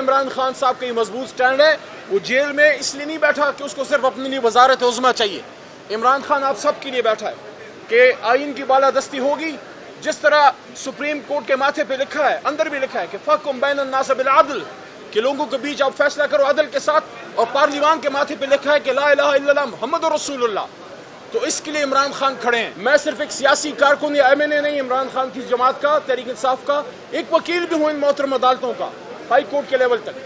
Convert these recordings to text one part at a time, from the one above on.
عمران خان صاحب کا یہ مضبوط سٹینڈ ہے. وہ جیل میں اس لیے نہیں بیٹھا کہ اس کو صرف اپنے لیے وزارت عظمیٰ چاہیے. عمران خان آپ سب کے لیے بیٹھا ہے کہ آئین کی بالادستی ہوگی. جس طرح سپریم کورٹ کے ماتھے پہ لکھا ہے, اندر بھی لکھا ہے کہ فَحْكُم بَيْنَ النَّاسِ بِالْعَدْلِ, کہ لوگوں کے بیچ آپ فیصلہ کرو عدل کے ساتھ. اور پارلیمان کے ماتھے پہ لکھا ہے کہ لا الہ الا اللہ محمد رسول اللہ. تو اس کے لیے عمران خان کھڑے ہیں. میں صرف ایک سیاسی کارکن یا MNA نہیں, عمران خان کی جماعت کا, تحریک انصاف کا ایک وکیل بھی ہوں ان محترم عدالتوں کا, ہائی کورٹ کے لیول تک.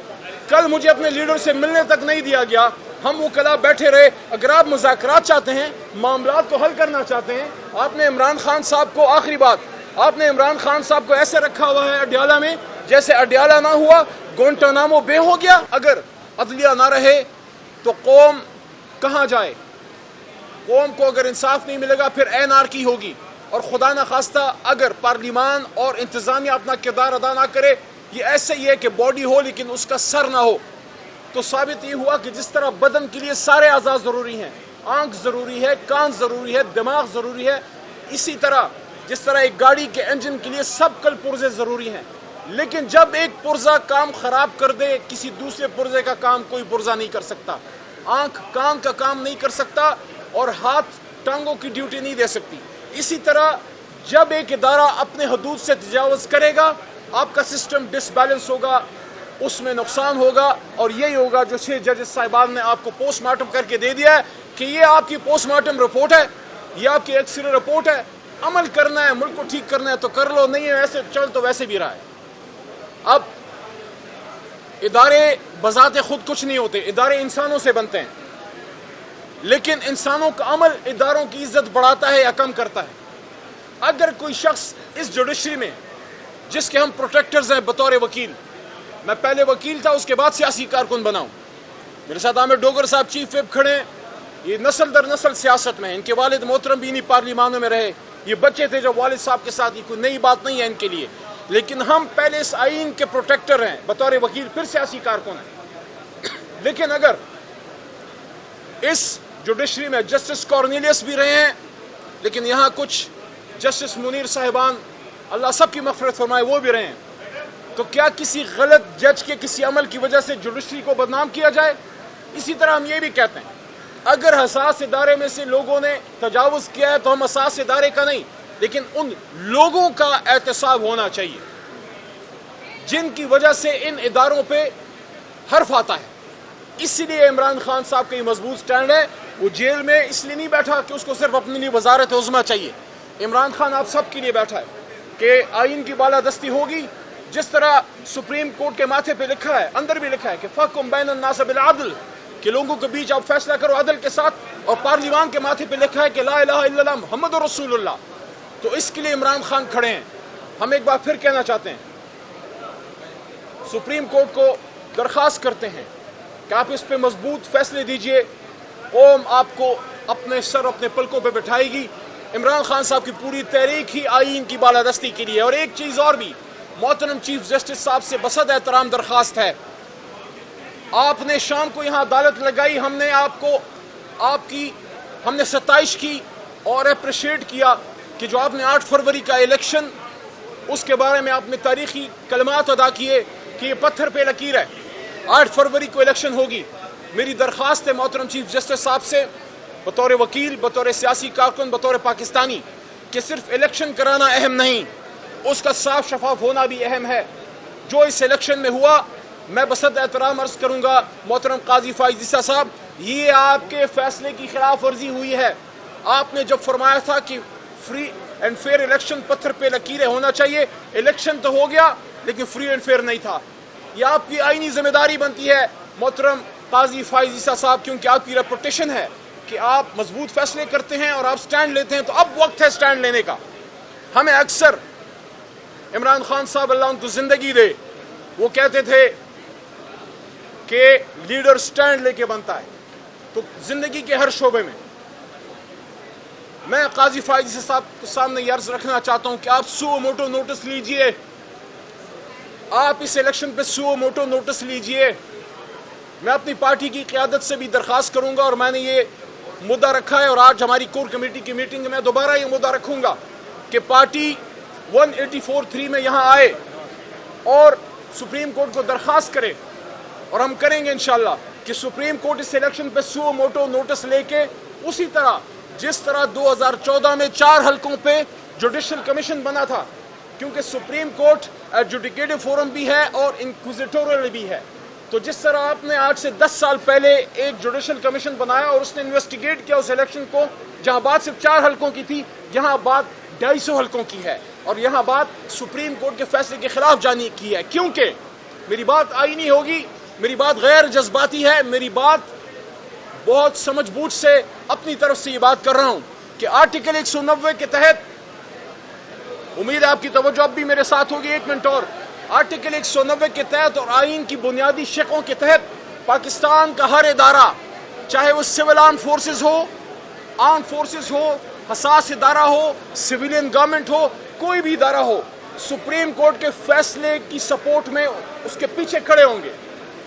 کل مجھے اپنے لیڈر سے ملنے تک نہیں دیا گیا. ہم وکلاء بیٹھے رہے. اگر آپ مذاکرات چاہتے ہیں, معاملات کو حل کرنا چاہتے ہیں, آپ نے عمران خان صاحب کو, آخری بات, آپ نے عمران خان صاحب کو ایسے رکھا ہوا ہے اڈیالہ میں جیسے اڈیالہ نہ ہوا گوانٹانامو بے ہو گیا. اگر عدلیہ نہ رہے تو قوم کہاں جائے؟ قوم کو اگر انصاف نہیں ملے گا پھر اینارکی ہوگی. اور خدا نہ خواستہ اگر پارلیمان اور انتظامیہ اپنا کردار ادا نہ کرے, یہ ایسے ہی ہے کہ باڈی ہو لیکن اس کا سر نہ ہو. تو ثابت یہ ہوا کہ جس طرح بدن کے لیے سارے اعضاء ضروری ہیں, آنکھ ضروری ہے, کان ضروری ہے, دماغ ضروری ہے, اسی طرح جس طرح ایک گاڑی کے انجن کے لیے سب کل پرزے ضروری ہیں. لیکن جب ایک پرزہ کام خراب کر دے, کسی دوسرے پرزے کا کام کوئی پرزہ نہیں کر سکتا. آنکھ کان کا کام نہیں کر سکتا اور ہاتھ ٹانگوں کی ڈیوٹی نہیں دے سکتی. اسی طرح جب ایک ادارہ اپنے حدود سے تجاوز کرے گا, آپ کا سسٹم ڈس بیلنس ہوگا, اس میں نقصان ہوگا. اور یہی ہوگا جو 6 ججز صاحبان نے آپ کو پوسٹ مارٹم کر کے دے دیا ہے کہ یہ آپ کی پوسٹ مارٹم رپورٹ ہے, یہ آپ کی ایکس-رے رپورٹ ہے. عمل کرنا ہے, ملک کو ٹھیک کرنا ہے تو کر لو, نہیں ہے ایسے چل تو ویسے بھی رہا ہے. اب ادارے بذات خود کچھ نہیں ہوتے, ادارے انسانوں سے بنتے ہیں. لیکن انسانوں کا عمل اداروں کی عزت بڑھاتا ہے یا کم کرتا ہے؟ اگر کوئی شخص اس جوڈیشری میں, جس کے ہم پروٹیکٹرز ہیں بطور وکیل, میں پہلے وکیل تھا اس کے بعد سیاسی کارکن بنا ہوں, میرے ساتھ عامر ڈوگر صاحب چیف وپ کھڑے ہیں, یہ نسل در نسل سیاست میں ہیں. ان کے والد محترم بھی انہی پارلیمانوں میں رہے, یہ بچے تھے جب والد صاحب کے ساتھ, یہ کوئی نئی بات نہیں ہے ان کے لیے. لیکن ہم پہلے اس آئین کے پروٹیکٹر ہیں بطور وکیل, پھر سیاسی کارکن ہیں. لیکن اگر اس جوڈیشری میں جسٹس کارنیلیس بھی رہے ہیں, لیکن یہاں کچھ جسٹس منیر صاحبان, اللہ سب کی مغفرت فرمائے, وہ بھی رہے ہیں, تو کیا کسی غلط جج کے کسی عمل کی وجہ سے جوڈیشری کو بدنام کیا جائے؟ اسی طرح ہم یہ بھی کہتے ہیں اگر حساس ادارے میں سے لوگوں نے تجاوز کیا ہے تو ہم حساس ادارے کا نہیں, لیکن ان لوگوں کا احتساب ہونا چاہیے جن کی وجہ سے ان اداروں پہ حرف آتا ہے. اسی لیے عمران خان صاحب کا یہ مضبوط سٹینڈ ہے. وہ جیل میں اس لیے نہیں بیٹھا کہ اس کو صرف اپنے لیے وزارت عظمیٰ چاہیے. عمران خان آپ سب کے لیے بیٹھا ہے کہ آئین کی بالادستی ہوگی. جس طرح سپریم کورٹ کے ماتھے پہ لکھا ہے, اندر بھی لکھا ہے کہ فَحْكُم بَيْنَ النَّاسِ بِالْعَدْلِ, کہ لوگوں کے بیچ آپ فیصلہ کرو عدل کے ساتھ. اور پارلیمان کے ماتھے پہ لکھا ہے کہ لا الہ الا اللہ محمد رسول اللہ. تو اس کے لیے عمران خان کھڑے ہیں. ہم ایک بار پھر کہنا چاہتے ہیں, سپریم کورٹ کو درخواست کرتے ہیں کہ آپ اس پہ مضبوط فیصلے دیجئے. قوم آپ کو اپنے سر اپنے پلکوں پہ بٹھائے گی. عمران خان صاحب کی پوری تحریک ہی آئین کی بالادستی کے لیے. اور ایک چیز اور بھی محترم چیف جسٹس صاحب سے بصد احترام درخواست ہے, آپ نے شام کو یہاں عدالت لگائی, ہم نے آپ کو ہم نے ستائش کی اور اپریشیٹ کیا کہ جو آپ نے 8 فروری کا الیکشن, اس کے بارے میں آپ نے تاریخی کلمات ادا کیے کہ یہ پتھر پہ لکیر ہے, 8 فروری کو الیکشن ہوگی. میری درخواست ہے محترم چیف جسٹس صاحب سے بطور وکیل, بطور سیاسی کارکن, بطور پاکستانی, کہ صرف الیکشن کرانا اہم نہیں, اس کا صاف شفاف ہونا بھی اہم ہے. جو اس الیکشن میں ہوا, میں بصد احترام عرض کروں گا محترم قاضی فائز عیسیٰ صاحب, یہ آپ کے فیصلے کی خلاف ورزی ہوئی ہے. آپ نے جب فرمایا تھا کہ فری اینڈ فیئر الیکشن پتھر پہ لکیریں ہونا چاہیے, الیکشن تو ہو گیا لیکن فری اینڈ فیئر نہیں تھا. یہ آپ کی آئینی ذمہ داری بنتی ہے محترم قاضی فائز عیسیٰ صاحب, کیونکہ آپ کی ریپوٹیشن ہے کہ آپ مضبوط فیصلے کرتے ہیں اور آپ سٹینڈ لیتے ہیں. تو اب وقت ہے سٹینڈ لینے کا. ہمیں اکثر عمران خان صاحب اللہ ان کو زندگی دے, وہ کہتے تھے کہ لیڈر سٹینڈ لے کے بنتا ہے. تو زندگی کے ہر شعبے میں میں قاضی فائز عیسیٰ صاحب کے سامنے یہ عرض رکھنا چاہتا ہوں کہ آپ سو موٹو نوٹس لیجئے, آپ اس الیکشن پہ سو موٹو نوٹس لیجئے. میں اپنی پارٹی کی قیادت سے بھی درخواست کروں گا, اور میں نے یہ مدعا رکھا ہے, اور آج ہماری کور کمیٹی کی میٹنگ میں دوبارہ یہ مدعا رکھوں گا کہ پارٹی 184(3) میں یہاں آئے اور سپریم کورٹ کو درخواست کرے اور ہم کریں گے انشاءاللہ کہ سپریم کورٹ اس الیکشن پہ سو موٹو نوٹس لے کے اسی طرح جس طرح 2014 میں 4 حلقوں پہ جوڈیشل کمیشن بنا تھا، کیونکہ سپریم کورٹ ایڈجوڈیکیٹو فورم بھی ہے اور انکوزیٹورل بھی ہے، تو جس طرح آپ نے آج سے 10 سال پہلے ایک جوڈیشل کمیشن بنایا اور اس نے انویسٹیگیٹ کیا اس الیکشن کو، جہاں بات صرف 4 حلقوں کی تھی، یہاں بات 250 حلقوں کی ہے، اور یہاں بات سپریم کورٹ کے فیصلے کے خلاف جانی کی ہے. کیونکہ میری بات آئینی ہوگی، میری بات غیر جذباتی ہے، میری بات بہت سمجھ بوجھ سے اپنی طرف سے یہ بات کر رہا ہوں کہ آرٹیکل 190 کے تحت، امید ہے آپ کی توجہ اب بھی میرے ساتھ ہوگی 1 منٹ اور، آرٹیکل 190 کے تحت اور آئین کی بنیادی شقوں کے تحت پاکستان کا ہر ادارہ، چاہے وہ سول آرم فورسز ہو، حساس ادارہ ہو، سویلین گورنمنٹ ہو، کوئی بھی ادارہ ہو، سپریم کورٹ کے فیصلے کی سپورٹ میں اس کے پیچھے کھڑے ہوں گے.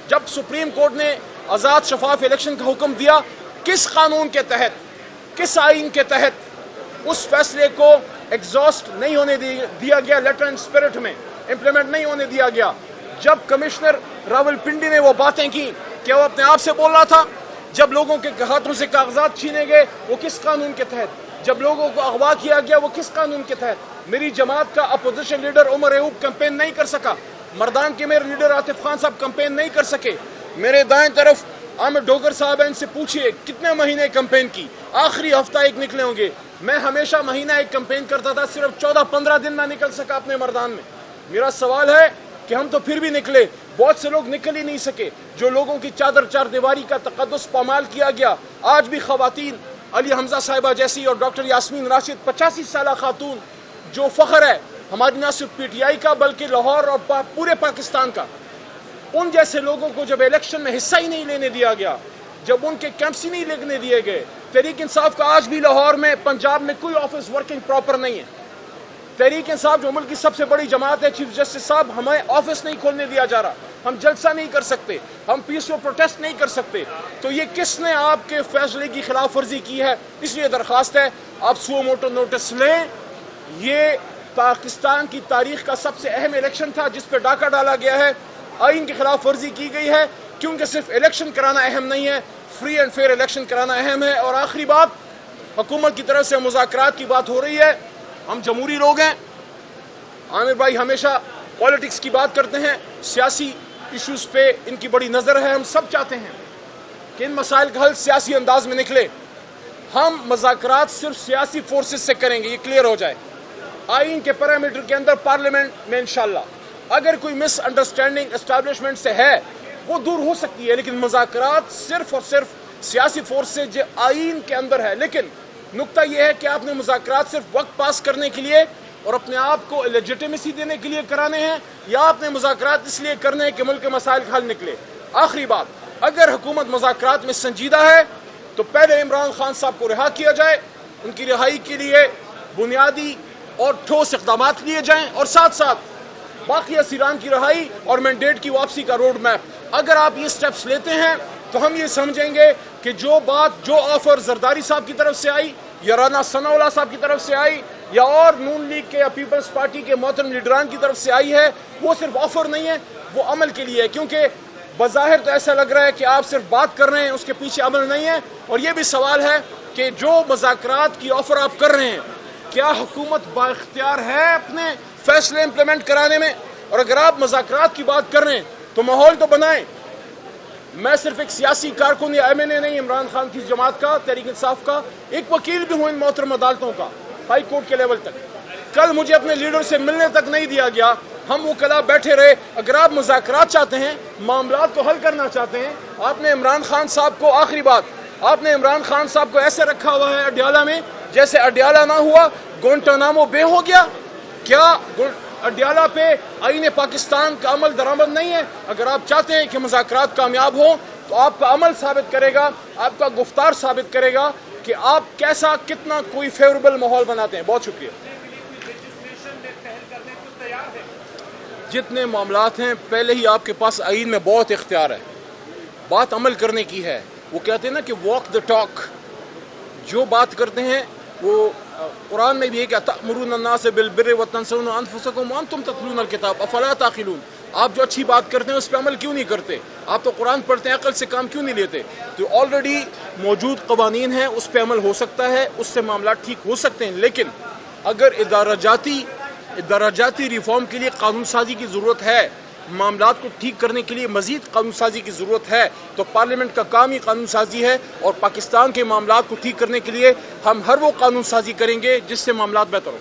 جب سپریم کورٹ نے آزاد شفاف الیکشن کا حکم دیا، کس قانون کے تحت، کس آئین کے تحت اس فیصلے کو ایگزاسٹ نہیں ہونے دیا گیا، لیٹر اینڈ اسپرٹ میں امپلیمنٹ نہیں ہونے دیا گیا. جب کمشنر راول پنڈی نے وہ باتیں کی، کیا وہ اپنے آپ سے بول رہا تھا؟ جب لوگوں کے ہاتھوں سے کاغذات چھینے گئے، وہ کس قانون کے تحت؟ جب لوگوں کو اغوا کیا گیا، وہ کس قانون کے تحت؟ میری جماعت کا opposition leader Omar Ayub campaign نہیں کر سکا، مردان کے میرے لیڈر عاطف خان صاحب کمپین نہیں کر سکے، میرے دائیں طرف عامر ڈوگر صاحب ہیں، ان سے پوچھئے کتنے مہینے کمپین کی، آخری ہفتہ ایک نکلے ہوں گے. میں ہمیشہ مہینہ ایک کمپین کرتا تھا، صرف 14-15 دن نہ نکل سکا اپنے مردان میں. میرا سوال ہے کہ ہم تو پھر بھی نکلے، بہت سے لوگ نکل ہی نہیں سکے. جو لوگوں کی چادر چار دیواری کا تقدس پامال کیا گیا، آج بھی خواتین، علی حمزہ صاحبہ جیسی اور ڈاکٹر یاسمین راشد 85 سالہ خاتون، جو فخر ہے ہماری نہ صرف پی ٹی آئی کا بلکہ لاہور اور پورے پاکستان کا، ان جیسے لوگوں کو جب الیکشن میں حصہ ہی نہیں لینے دیا گیا، جب ان کے کیمپس ہی نہیں لگنے دیے گئے. تحریک انصاف کا آج بھی لاہور میں، پنجاب میں کوئی آفس ورکنگ پراپر نہیں ہے. تحریک انصاف جو ملک کی سب سے بڑی جماعت ہے، چیف جسٹس صاحب، ہمیں آفس نہیں کھولنے دیا جا رہا، ہم جلسہ نہیں کر سکتے، ہم پیسفل پروٹیسٹ نہیں کر سکتے. تو یہ کس نے آپ کے فیصلے کی خلاف ورزی کی ہے؟ اس لیے درخواست ہے آپ سو موٹو نوٹس لیں. یہ پاکستان کی تاریخ کا سب سے اہم الیکشن تھا جس پہ ڈاکہ ڈالا گیا ہے، آئین کی خلاف ورزی کی گئی ہے، کیونکہ صرف الیکشن کرانا اہم نہیں ہے، فری اینڈ فیئر الیکشن کرانا اہم ہے. اور آخری بات، حکومت کی طرف سے مذاکرات کی بات ہو رہی ہے. ہم جمہوری لوگ ہیں، عامر بھائی ہمیشہ پالیٹکس کی بات کرتے ہیں، سیاسی ایشوز پہ ان کی بڑی نظر ہے. ہم سب چاہتے ہیں کہ ان مسائل کا حل سیاسی انداز میں نکلے. ہم مذاکرات صرف سیاسی فورسز سے کریں گے، یہ کلیئر ہو جائے. آئین کے پیرامیٹر کے اندر پارلیمنٹ میں انشاءاللہ اگر کوئی مس انڈرسٹینڈنگ اسٹیبلشمنٹ سے ہے وہ دور ہو سکتی ہے، لیکن مذاکرات صرف اور صرف سیاسی فورس سے جو آئین کے اندر ہے. لیکن نقطہ یہ ہے کہ آپ نے مذاکرات صرف وقت پاس کرنے کے لیے اور اپنے آپ کو لیجیٹیمیسی دینے کے لیے کرانے ہیں، یا آپ نے مذاکرات اس لیے کرنے ہیں کہ ملک کے مسائل کا حل نکلے. آخری بات، اگر حکومت مذاکرات میں سنجیدہ ہے تو پہلے عمران خان صاحب کو رہا کیا جائے، ان کی رہائی کے لیے بنیادی اور ٹھوس اقدامات لیے جائیں، اور ساتھ ساتھ باقی اسیران کی رہائی اور مینڈیٹ کی واپسی کا روڈ میپ. اگر آپ یہ سٹیپس لیتے ہیں تو ہم یہ سمجھیں گے کہ جو آفر زرداری صاحب کی طرف سے آئی یا رانا ثناء اللہ صاحب کی طرف سے آئی یا اور نون لیگ کے یا پیپلز پارٹی کے محترم لیڈران کی طرف سے آئی ہے، وہ صرف آفر نہیں ہے، وہ عمل کے لیے ہے. کیونکہ بظاہر تو ایسا لگ رہا ہے کہ آپ صرف بات کر رہے ہیں، اس کے پیچھے عمل نہیں ہے. اور یہ بھی سوال ہے کہ جو مذاکرات کی آفر آپ کر رہے ہیں، کیا حکومت با اختیار ہے اپنے فیصلے امپلیمنٹ کرانے میں؟ اور اگر آپ مذاکرات کی بات کر رہے ہیں تو ماحول تو بنائیں. میں صرف ایک سیاسی کارکن یا ایم این اے نہیں، عمران خان کی جماعت کا، تحریک انصاف کا ایک وکیل بھی ہوں ان محترم عدالتوں کا، ہائی کورٹ کے لیول تک. کل مجھے اپنے لیڈر سے ملنے تک نہیں دیا گیا، ہم وکلاء بیٹھے رہے. اگر آپ مذاکرات چاہتے ہیں، معاملات کو حل کرنا چاہتے ہیں، آپ نے عمران خان صاحب کو، آخری بات، آپ نے عمران خان صاحب کو ایسے رکھا ہوا ہے اڈیالہ میں جیسے اڈیالہ نہ ہوا گوانٹانامو بے ہو گیا. کیا اڈیالہ پہ آئین پاکستان کا عمل درآمد نہیں ہے؟ اگر آپ چاہتے ہیں کہ مذاکرات کامیاب ہوں تو آپ کا عمل ثابت کرے گا، آپ کا گفتار ثابت کرے گا کہ آپ کیسا، کتنا کوئی فیوریبل ماحول بناتے ہیں. بہت شکریہ. جتنے معاملات ہیں پہلے ہی آپ کے پاس آئین میں بہت اختیار ہے، بات عمل کرنے کی ہے. وہ کہتے ہیں نا کہ واک دا ٹاک، جو بات کرتے ہیں وہ قرآن میں بھی ہے کہ تأمرون الناس بالبر وتنسون انفسکم وانتم تتلون الکتاب افلا تعقلون. آپ جو اچھی بات کرتے ہیں اس پہ عمل کیوں نہیں کرتے؟ آپ تو قرآن پڑھتے ہیں، عقل سے کام کیوں نہیں لیتے؟ تو آلریڈی موجود قوانین ہیں، اس پہ عمل ہو سکتا ہے، اس سے معاملات ٹھیک ہو سکتے ہیں، لیکن اگر ادارہ جاتی ریفارم کے لیے قانون سازی کی ضرورت ہے، معاملات کو ٹھیک کرنے کے لیے مزید قانون سازی کی ضرورت ہے، تو پارلیمنٹ کا کام ہی قانون سازی ہے، اور پاکستان کے معاملات کو ٹھیک کرنے کے لیے ہم ہر وہ قانون سازی کریں گے جس سے معاملات بہتر ہو۔